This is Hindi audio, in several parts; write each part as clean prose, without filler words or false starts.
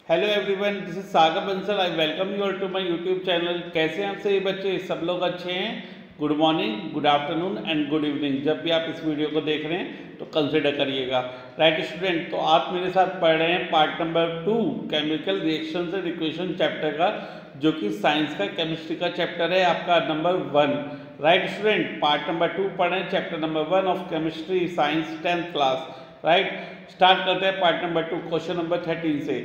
Hello everyone, this is Sagar Bansal. I welcome you all to my YouTube channel. कैसे हैं आप सभी बच्चे? सब लोग अच्छे हैं? Good morning, good afternoon and good evening. जब भी आप इस वीडियो को देख रहे हैं तो कंसिडर करिएगा। राइट स्टूडेंट, तो आप मेरे साथ पढ़ रहे हैं part number 2 chemical reactions and equation chapter का, जो कि साइंस का केमिस्ट्री का चैप्टर है आपका number 1। Right student, part number 2 पढ़ रहे हैं, chapter number 1 of chemistry science 10th class. Right, start करते हैं पार्ट नंबर 2 क्वेश्चन नंबर 13 से।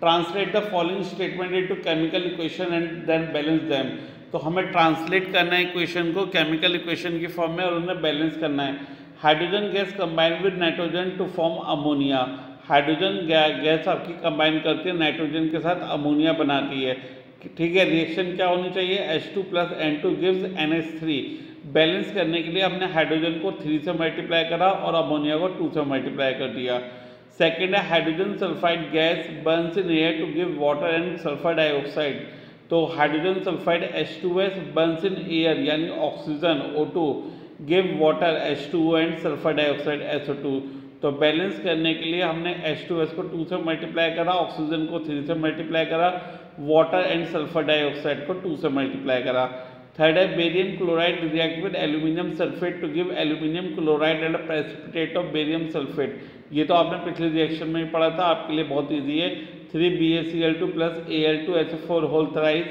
Translate the following statement into chemical equation and then balance them. तो हमें ट्रांसलेट करना है इक्वेशन को केमिकल इक्वेशन की फॉर्म में और उन्हें बैलेंस करना है। Hydrogen gas combine with nitrogen to form ammonia. Hydrogen gas आपकी कंबाइन करती है नाइट्रोजन के साथ अमोनिया बनाती है। ठीक है, रिएक्शन क्या होनी चाहिए? H2 + N2 gives NH3। Balance करने के लिए हमने हाइड्रोजन को 3 से मल्टीप्लाई करा और अमोनिया को 2 से मल्टीप्लाई कर दिया। सेकेंड है hydrogen sulphide gas burns in air to give water and sulphur dioxide. तो hydrogen sulphide H2S burns in air यानी oxygen O2 give water H2O and sulphur dioxide SO2। तो बैलेंस करने के लिए हमने H2S को 2 से मल्टीप्लाई करा, ऑक्सीजन को 3 से मल्टीप्लाई करा, वाटर एंड सल्फर डाइऑक्साइड को 2 से मल्टीप्लाई करा। थर्ड है barium chloride react with aluminium sulphate to give aluminium chloride and precipitate of barium sulphate. ये तो आपने पिछले रिएक्शन में ही पढ़ा था, आपके लिए बहुत इजी है। 3BaCl2 + Al2SO4 whole thrice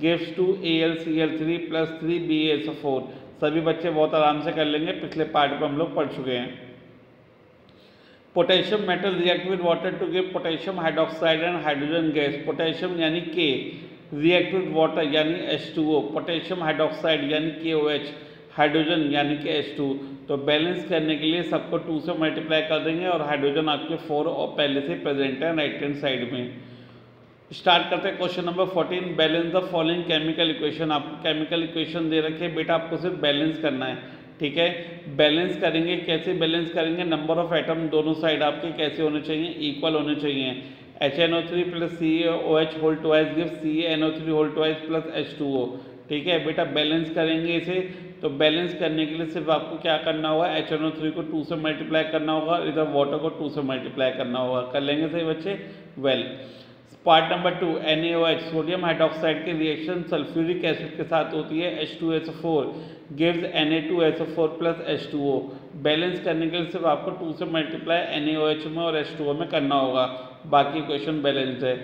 gives 2AlCl3 + 3BaSO4। सभी बच्चे बहुत आराम से कर लेंगे, पिछले पार्ट में हम लोग पढ़ चुके हैं। Potassium metal react with water to give potassium hydroxide and hydrogen gas. Potassium यानी K रिएक्ट विद वाटर यानी H2O, पोटेशियम हाइड्रोक्साइड यानी KOH, हाइड्रोजन यानी कि H2। तो बैलेंस करने के लिए सबको 2 से मल्टीप्लाई कर देंगे और हाइड्रोजन आपके 4 और पहले से प्रेजेंट है राइट हैंड साइड में। स्टार्ट करते हैं question number 14। Balance the following chemical equation. आपको केमिकल इक्वेशन दे रखे हैं बेटा, आपको सिर्फ बैलेंस करना है। ठीक है, बैलेंस करेंगे। कैसे बैलेंस करेंगे? नंबर ऑफ एटम दोनों साइड आपके कैसे होने चाहिए? इक्वल होने चाहिए। HNO3 + CaOH whole twice give CaNO3 whole twice + H2O। ठीक है बेटा, बैलेंस करेंगे इसे। तो बैलेंस करने के लिए सिर्फ आपको क्या करना होगा? HNO3 को 2 से मल्टीप्लाई करना होगा, इधर वाटर को 2 से मल्टीप्लाई करना होगा। कर लेंगे सही बच्चे? Well, part number 2 NaOH sodium hydroxide की रिएक्शन सल्फ्यूरिक एसिड के साथ होती है। H2SO4 gives Na2SO4 + H2O। Balance करने के लिए सिर्फ आपको 2 से मल्टीप्लाई NaOH में और H2O में करना होगा, बाकी इक्वेशन बैलेंस है।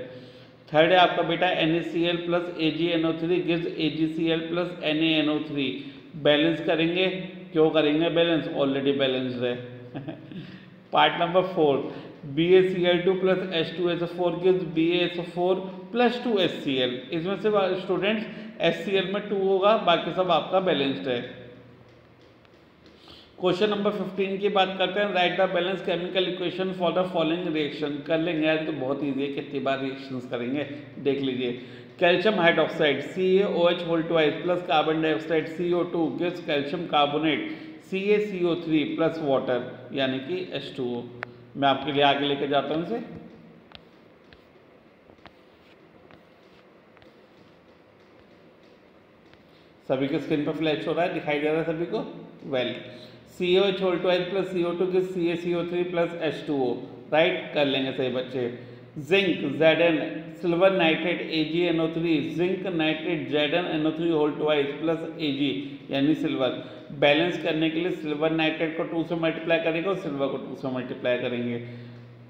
थर्ड है आपका बेटा NaCl + AgNO3 gives AgCl + NaNO3। Balance करेंगे। क्यों करेंगे बैलेंस? ऑलरेडी बैलेंस्ड है। Part number 4 BaCl2 + H2SO4 gives BaSO4 + 2HCl। इसमें से स्टूडेंट्स HCl में 2 होगा, बाकी सब आपका बैलेंस्ड है। क्वेश्चन नंबर 15 की बात करते हैं। Right the balance chemical equation for the following reaction. कर लेंगे यार, तो बहुत ईजी है, कितनी बार रिएक्शंस करेंगे देख लीजिए। Calcium hydroxide CaOH whole twice + carbon dioxide CO2 gives calcium carbonate CaCO3 + water यानी कि H2O। मैं आपके लिए आगे लेके जाता हूँ इसे। सभी के स्क्रीन पर फ्लैश हो रहा है, दिखाई दे रहा है सभी को? Well, CaOH whole twice + CO2 gives CaCO3 + H2O। Right, कर लेंगे सही बच्चे। Zinc Zn silver nitrate AgNO3 zinc nitrate ZnNO3 whole twice + Ag यानी सिल्वर। बैलेंस करने के लिए सिल्वर नाइट्रेट को 2 से मल्टीप्लाई करेंगे और सिल्वर को 2 से मल्टीप्लाई करेंगे।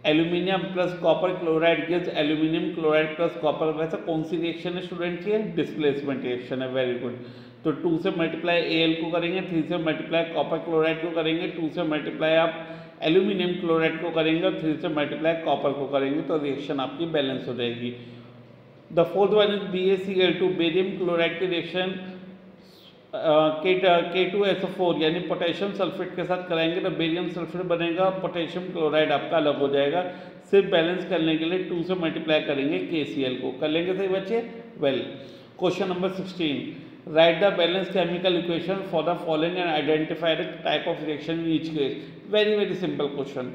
Aluminium + copper chloride gives aluminium chloride + copper. वैसे कौन सी रिएक्शन है स्टूडेंट्स? ये डिस्प्लेसमेंट रिएक्शन है। Very good. तो 2 से मल्टीप्लाई Al को करेंगे, 3 से मल्टीप्लाई कॉपर क्लोराइड को करेंगे, 2 से मल्टीप्लाई आप एल्यूमिनियम क्लोराइड को करेंगे और 3 से मल्टीप्लाई कॉपर को करेंगे, तो रिएक्शन आपकी बैलेंस हो जाएगी। The fourth one is BaCl2 barium chloride की रिएक्शन K2SO4 यानी पोटेशियम सल्फेट के साथ कराएंगे तो बेरियम सल्फेट बनेगा, पोटेशियम क्लोराइड आपका अलग हो जाएगा। सिर्फ बैलेंस करने के लिए 2 से मल्टीप्लाई करेंगे KCl को। कर लेंगे सही बच्चे? Well, question number 16। Right the balance chemical equation for the following and identify the type of reaction in each case. Very very simple question.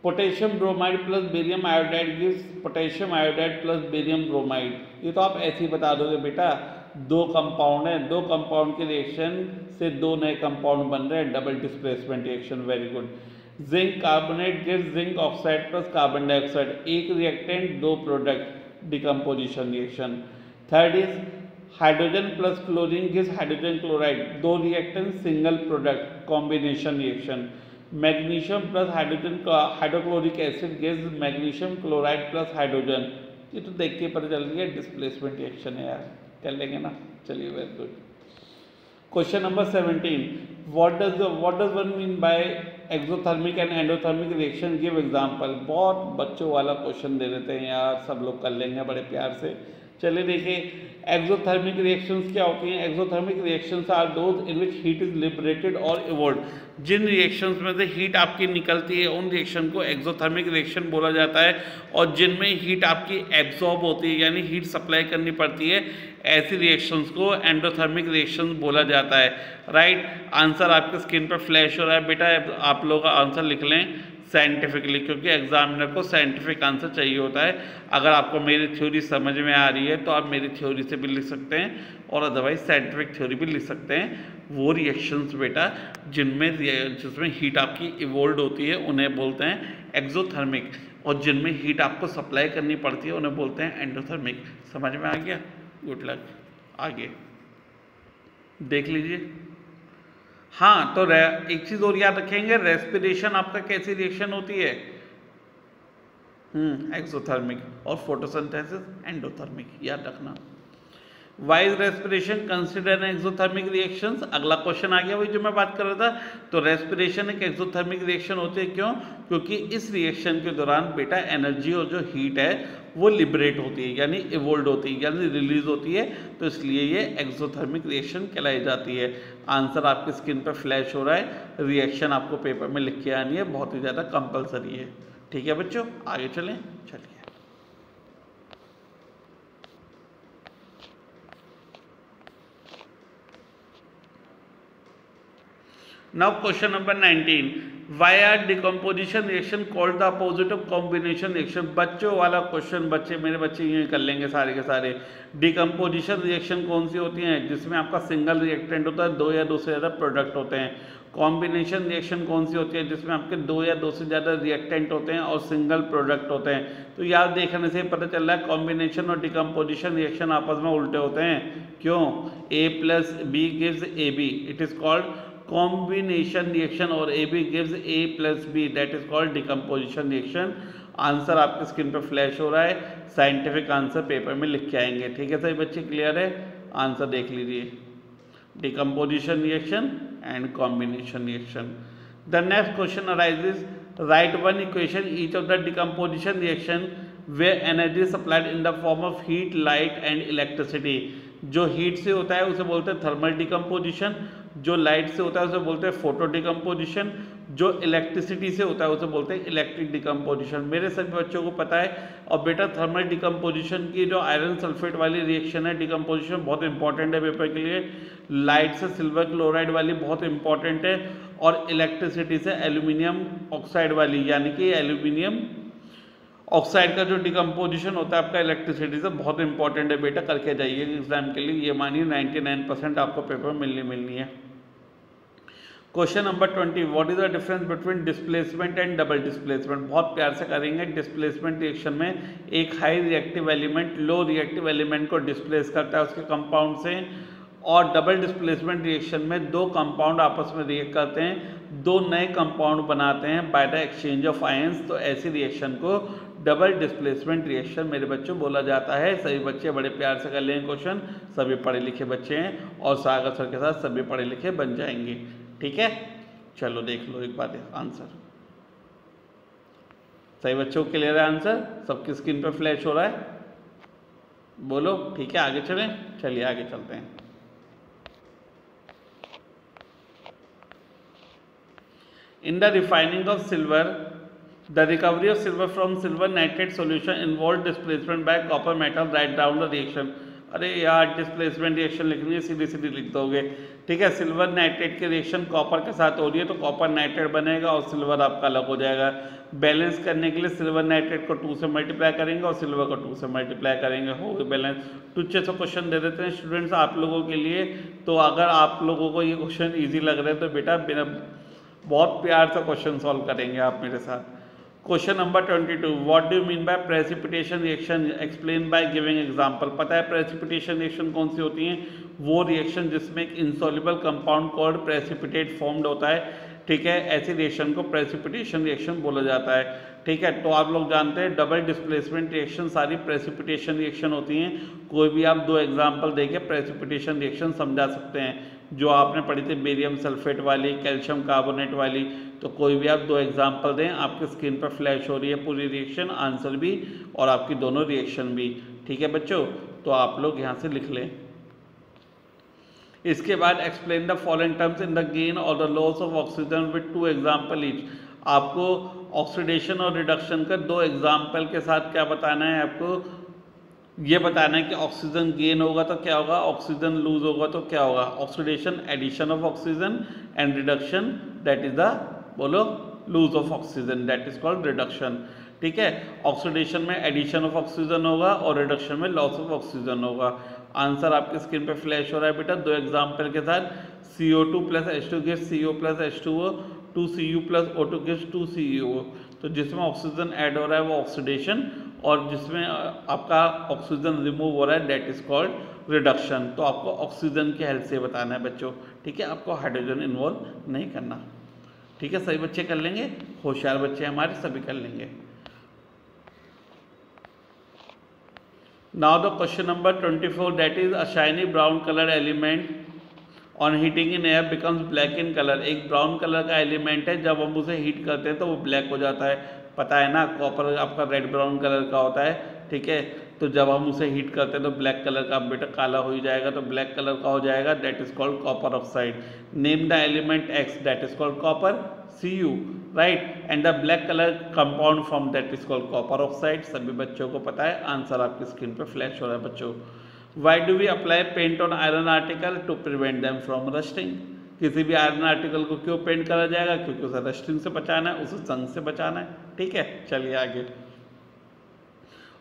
Potassium bromide + barium iodide gives potassium iodide + barium bromide. ये तो आप ऐसे ही बता दोगे बेटा, 2 कंपाउंड है, 2 कंपाउंड के रिएक्शन से 2 नए कंपाउंड बन रहे हैं, double displacement reaction. Very good. Zinc carbonate gives zinc oxide plus carbon dioxide, एक रिएक्टेंट दो product, decomposition reaction. Third is hydrogen plus chlorine gives hydrogen chloride, दो reactant single product, combination reaction. Magnesium plus hydrogen hydrochloric acid gives magnesium chloride plus hydrogen. ये तो देख के पता चल रही है डिस्प्लेसमेंट रिएक्शन है यार, कर लेंगे ना, चलिए very good. Question number 17, what does one mean by exothermic and endothermic reaction, give example. बहुत बच्चों वाला क्वेश्चन दे देते हैं यार, सब लोग कर लेंगे बड़े प्यार से। चलिए देखिए, एक्सोथर्मिक रिएक्शंस क्या होती हैं। Exothermic reactions are those in which heat is liberated और इवोल्ड। जिन रिएक्शंस में से हीट आपकी निकलती है उन रिएक्शन को एक्सोथर्मिक रिएक्शन बोला जाता है, और जिनमें हीट आपकी एब्जॉर्ब होती है यानी हीट सप्लाई करनी पड़ती है, ऐसी रिएक्शंस को एंडोथर्मिक रिएक्शंस बोला जाता है। राइट, आंसर आपके स्क्रीन पर फ्लैश हो रहा है बेटा, आप लोग का आंसर लिख लें साइंटिफिकली, क्योंकि एग्जामिनर को साइंटिफिक आंसर चाहिए होता है। अगर आपको मेरी थ्योरी समझ में आ रही है तो आप मेरी थ्योरी से भी लिख सकते हैं, और अदरवाइज साइंटिफिक थ्योरी भी लिख सकते हैं। वो रिएक्शंस बेटा जिसमें हीट आपकी इवोल्व होती है उन्हें बोलते हैं एक्सोथर्मिक, और जिनमें हीट आपको सप्लाई करनी पड़ती है उन्हें बोलते हैं एंडोथर्मिक। समझ में आ गया? Good luck. आगे देख लीजिए। हाँ, तो एक चीज और याद रखेंगे, रेस्पिरेशन आपका कैसी रिएक्शन होती है? एक्सोथर्मिक, और फोटोसिंथेसिस एंडोथर्मिक, याद रखना। Why is respiration considered exothermic reactions? अगला क्वेश्चन आ गया वही जो मैं बात कर रहा था। तो रेस्पिरेशन एक एक्सोथर्मिक रिएक्शन होती है, क्यों? क्योंकि इस रिएक्शन के दौरान बेटा एनर्जी और जो हीट है वो लिबरेट होती है, यानी इवोल्व होती है, यानी रिलीज होती है, तो इसलिए ये एक्सोथर्मिक रिएक्शन कहलाई जाती है। आंसर आपकी स्क्रीन पर फ्लैश हो रहा है, रिएक्शन आपको पेपर में लिख के आनी है, बहुत ही ज़्यादा कंपलसरी है। ठीक है बच्चों, आगे चलें। चलिए now question number 19, why are decomposition reaction called the opposite of combination reaction. बच्चों वाला क्वेश्चन, बच्चे मेरे बच्चे यूँ कर लेंगे सारे के सारे। डिकम्पोजिशन रिएक्शन कौन सी होती हैं? जिसमें आपका सिंगल रिएक्टेंट होता है, दो या दो से ज़्यादा प्रोडक्ट होते हैं। कॉम्बिनेशन रिएक्शन कौन सी होती है? जिसमें आपके दो या दो से ज़्यादा रिएक्टेंट होते हैं और सिंगल प्रोडक्ट होते हैं। तो याद देखने से पता चल रहा है कॉम्बिनेशन और डिकम्पोजिशन रिएक्शन आपस में उल्टे होते हैं। क्यों? A plus B gives AB, it is called combination reaction, और AB gives A plus B, that is called decomposition reaction। Answer आपके स्क्रीन पर फ्लैश हो रहा है, साइंटिफिक आंसर पेपर में लिख के आएंगे। ठीक है सभी बच्चे, क्लियर है? आंसर देख लीजिए, decomposition reaction and combination reaction। The next question arises, write one equation each of the decomposition reaction where energy is supplied in the form of heat, light and electricity। जो हीट से होता है उसे बोलते हैं थर्मल डिकम्पोजिशन, जो लाइट से होता है उसे बोलते हैं फोटो डिकम्पोजिशन, जो इलेक्ट्रिसिटी से होता है उसे बोलते हैं इलेक्ट्रिक डिकम्पोजिशन। मेरे सभी बच्चों को पता है। और बेटा थर्मल डिकम्पोजिशन की जो आयरन सल्फेट वाली रिएक्शन है डिकम्पोजिशन, बहुत इंपॉर्टेंट है पेपर के लिए। लाइट से सिल्वर क्लोराइड वाली बहुत इंपॉर्टेंट है, और इलेक्ट्रिसिटी से एल्यूमिनियम ऑक्साइड वाली, यानी कि एल्यूमिनियम ऑक्साइड का जो डिकम्पोजिशन होता है आपका इलेक्ट्रिसिटी से, बहुत इंपॉर्टेंट है बेटा, करके जाइए एग्जाम के लिए। ये मानिए 99% आपको पेपर मिलनी है। Question number 20, what is the difference between displacement and double displacement? बहुत प्यार से करेंगे। डिस्प्लेसमेंट रिएक्शन में एक high reactive element low reactive element को डिस्प्लेस करता है उसके कंपाउंड से, और डबल डिस्प्लेसमेंट रिएक्शन में दो कंपाउंड आपस में रिएक्ट करते हैं, दो नए कंपाउंड बनाते हैं by the exchange of ions. तो ऐसी रिएक्शन को डबल डिस्प्लेसमेंट रिएक्शन मेरे बच्चों बोला जाता है। सभी बच्चे बड़े प्यार से कर लेंगे क्वेश्चन, सभी पढ़े लिखे बच्चे हैं, और सागर सर के साथ सभी पढ़े लिखे बन जाएंगे। ठीक है, चलो देख लो एक बार आंसर। सही बच्चों को क्लियर है आंसर? सबकी स्क्रीन पर फ्लैश हो रहा है? बोलो। ठीक है, आगे चलें। चलिए आगे चलते हैं। In the refining of silver, the recovery of silver from silver nitrate solution involved displacement by copper metal। Write down the reaction। अरे यार डिस्प्लेसमेंट रिएक्शन लिखनी है, सीधी सीधी लिख दोगे। ठीक है, सिल्वर नाइट्रेट की रिएक्शन कॉपर के साथ हो रही है तो कॉपर नाइट्रेट बनेगा और सिल्वर आपका अलग हो जाएगा। बैलेंस करने के लिए सिल्वर नाइट्रेट को 2 से मल्टीप्लाई करेंगे और सिल्वर को 2 से मल्टीप्लाई करेंगे, हो गए बैलेंस। टुच्चे से क्वेश्चन दे देते हैं स्टूडेंट्स आप लोगों के लिए। तो अगर आप लोगों को ये क्वेश्चन ईजी लग रहे हैं तो बेटा बहुत प्यार से क्वेश्चन सॉल्व करेंगे आप मेरे साथ। Question number 22, what do you mean by precipitation reaction, explain by giving example. पता है प्रेसिपिटेशन रिएक्शन कौन सी होती हैं? वो रिएक्शन जिसमें एक insoluble compound called precipitate formed होता है, ठीक है। ऐसी रिएक्शन को प्रेसिपिटेशन रिएक्शन बोला जाता है, ठीक है। तो आप लोग जानते हैं डबल डिस्प्लेसमेंट रिएक्शन सारी प्रेसिपिटेशन रिएक्शन होती हैं। कोई भी आप 2 एग्जांपल देके प्रेसिपिटेशन रिएक्शन समझा सकते हैं। जो आपने पढ़ी थी बेरियम सल्फेट वाली, कैल्शियम कार्बोनेट वाली, तो कोई भी आप 2 एग्जांपल दें, आपकी स्क्रीन पर फ्लैश हो रही है पूरी रिएक्शन, आंसर भी और आपकी दोनों रिएक्शन भी, ठीक है बच्चों। तो आप लोग यहाँ से लिख लें। इसके बाद explain the following terms in the gain और the loss of oxygen with 2 example each. आपको ऑक्सीडेशन और रिडक्शन का 2 एग्जाम्पल के साथ क्या बताना है? आपको ये बताना है कि ऑक्सीजन गेन होगा तो क्या होगा, ऑक्सीजन लूज होगा तो क्या होगा। Oxidation addition of oxygen and reduction that is the, बोलो, lose of oxygen, that is called reduction, ठीक है। ऑक्सीडेशन में एडिशन ऑफ ऑक्सीजन होगा और रिडक्शन में लॉस ऑफ ऑक्सीजन होगा। आंसर आपकी स्क्रीन पे फ्लैश हो रहा है बेटा 2 एग्जाम्पल के साथ। CO2 plus H2 gives CO plus H2O, 2Cu plus O2 gives 2CuO। तो जिसमें ऑक्सीजन ऐड हो रहा है वो ऑक्सीडेशन, और जिसमें आपका ऑक्सीजन रिमूव हो रहा है दैट इज कॉल्ड रिडक्शन। तो आपको ऑक्सीजन की हेल्प से बताना है बच्चों, ठीक है। आपको हाइड्रोजन इन्वॉल्व नहीं करना, ठीक है। सभी बच्चे कर लेंगे, होशियार बच्चे हमारे सभी कर लेंगे। Now the question number 24, that is a shiny brown color element on heating in air becomes black in color। एक ब्राउन कलर का एलिमेंट है, जब हम उसे हीट करते हैं तो वो ब्लैक हो जाता है। पता है ना, कॉपर आपका रेड ब्राउन कलर का होता है, ठीक है। तो जब हम उसे हीट करते हैं तो ब्लैक कलर का बेटा काला हो ही जाएगा, तो ब्लैक कलर का हो जाएगा, that is called copper oxide. Name the element X, that is called copper, Cu, right, and the black colour compound form that is called copper oxide. सभी बच्चों को पता है, आंसर आपकी स्क्रीन पर फ्लैश हो रहा है बच्चों। Why do we apply paint on iron article? To prevent them from rusting. किसी भी आयरन आर्टिकल को क्यों पेंट करा जाएगा? क्योंकि उसे रस्टिंग से बचाना है, उसे जंग से बचाना है, ठीक है। चलिए आगे।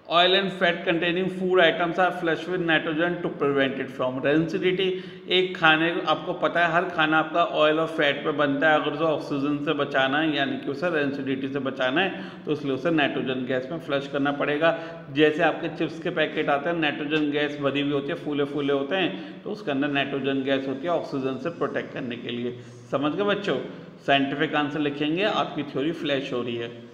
Oil and fat containing food items are flush with nitrogen to prevent it from rancidity. एक खाने, आपको पता है हर खाना आपका ऑयल और फैट पे बनता है, अगर उसे ऑक्सीजन से बचाना है यानी कि उसे रेंसिडिटी से बचाना है तो इसलिए उसे नाइट्रोजन गैस में फ्लश करना पड़ेगा। जैसे आपके चिप्स के पैकेट आते हैं, नाइट्रोजन गैस भरी हुई होती है, फूले फूले होते हैं, तो उसके अंदर नाइट्रोजन गैस होती है ऑक्सीजन से प्रोटेक्ट करने के लिए। समझ गए बच्चों? साइंटिफिक आंसर लिखेंगे, आपकी थ्योरी फ्लैश हो रही है।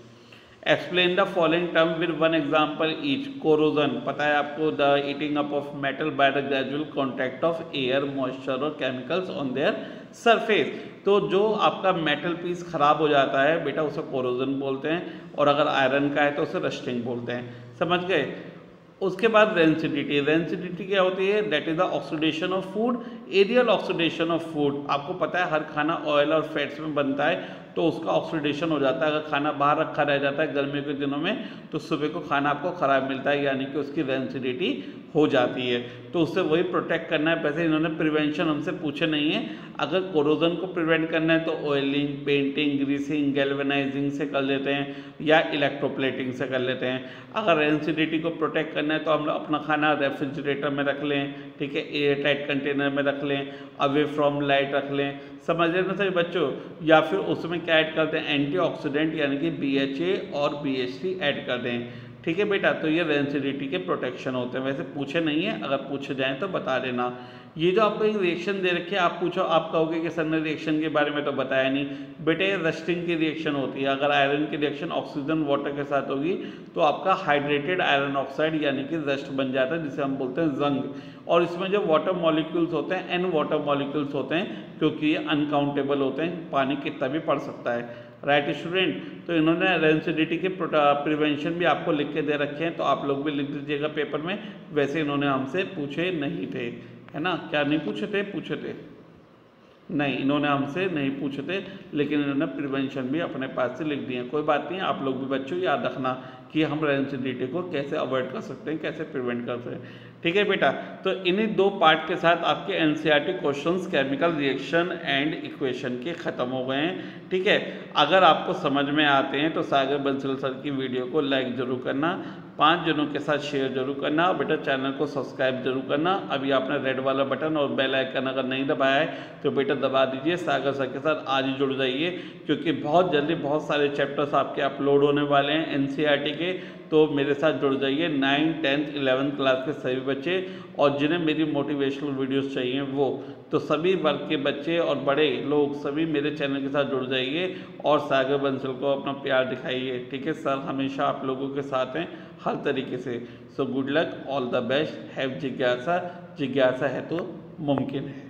Explain the following term with 1 example each. Corrosion, पता है आपको, the eating up of metal by the gradual contact of air, moisture और केमिकल्स ऑन देयर सरफेस। तो जो आपका मेटल पीस खराब हो जाता है बेटा उसे कोरोजन बोलते हैं, और अगर आयरन का है तो उसे रस्टिंग बोलते हैं। समझ गए? उसके बाद रेंसिडिटी। रेंसिडिटी क्या होती है? That is the oxidation of food, aerial oxidation of food. आपको पता है हर खाना ऑयल और फैट्स में बनता है, तो उसका ऑक्सीडेशन हो जाता है। अगर खाना बाहर रखा रह जाता है गर्मियों के दिनों में तो सुबह को खाना आपको ख़राब मिलता है, यानी कि उसकी रेंसिडिटी हो जाती है। तो उससे वही प्रोटेक्ट करना है। वैसे इन्होंने प्रिवेंशन हमसे पूछे नहीं है। अगर कोरोजन को प्रिवेंट करना है तो ऑयलिंग, पेंटिंग, ग्रीसिंग, गैल्वेनाइजिंग से कर लेते हैं या इलेक्ट्रोप्लेटिंग से कर लेते हैं। अगर रेंसिडिटी को प्रोटेक्ट करना है तो हम अपना खाना रेफ्रिजरेटर में रख लें, ठीक है, एयर टाइट कंटेनर में रख लें, अवे फ्रॉम लाइट रख लें। समझ रहे ना सभी बच्चों? या फिर उसमें क्या ऐड करते हैं? एंटीऑक्सीडेंट यानी कि BHA और BHC ऐड कर दें, ठीक है बेटा। तो ये रेंसिडिटी के प्रोटेक्शन होते हैं। वैसे पूछे नहीं है, अगर पूछे जाएँ तो बता देना। ये जो आपको एक रिएक्शन दे रखी है, आप पूछो, आप कहोगे कि सर ने रिएक्शन के बारे में तो बताया नहीं। बेटे रस्टिंग की रिएक्शन होती है। अगर आयरन की रिएक्शन ऑक्सीजन वाटर के साथ होगी तो आपका हाइड्रेटेड आयरन ऑक्साइड यानी कि रस्ट बन जाता है, जिसे हम बोलते हैं जंग। और इसमें जो वाटर मॉलिक्यूल्स होते हैं N वाटर मॉलिक्यूल्स होते हैं, क्योंकि ये अनकाउंटेबल होते हैं, पानी कितना भी पड़ सकता है, राइट स्टूडेंट। तो इन्होंने रेंसिडिटी के प्रिवेंशन भी आपको लिख के दे रखे हैं, तो आप लोग भी लिख दीजिएगा पेपर में। वैसे इन्होंने हमसे पूछे नहीं थे, है ना? क्या नहीं पूछे थे? पूछे थे नहीं, इन्होंने हमसे नहीं पूछे थे, लेकिन इन्होंने प्रिवेंशन भी अपने पास से लिख दिए। कोई बात नहीं, आप लोग भी बच्चों याद रखना कि हम रेंसिडिटी को कैसे अवॉइड कर सकते हैं, कैसे प्रिवेंट कर सकते हैं, ठीक है बेटा। तो इन्हीं 2 पार्ट के साथ आपके NCERT questions chemical reaction and equation के ख़त्म हो गए हैं, ठीक है। अगर आपको समझ में आते हैं तो सागर बंसल सर की वीडियो को लाइक ज़रूर करना, 5 जनों के साथ शेयर जरूर करना और बेटा चैनल को सब्सक्राइब जरूर करना। अभी आपने रेड वाला बटन और बेल आइकन अगर नहीं दबाया है तो बेटा दबा दीजिए। सागर सर के साथ आज ही जुड़ जाइए, क्योंकि बहुत जल्दी बहुत सारे चैप्टर्स आपके अपलोड होने वाले हैं एनसीईआरटी के। तो मेरे साथ जुड़ जाइए 9th 10th 11th क्लास के सभी बच्चे, और जिन्हें मेरी मोटिवेशनल वीडियोस चाहिए वो, तो सभी वर्ग के बच्चे और बड़े लोग सभी मेरे चैनल के साथ जुड़ जाइए और सागर बंसल को अपना प्यार दिखाइए। ठीक है, सर हमेशा आप लोगों के साथ हैं हर तरीके से। So good luck, all the best, have जिज्ञासा, जिज्ञासा है तो मुमकिन है।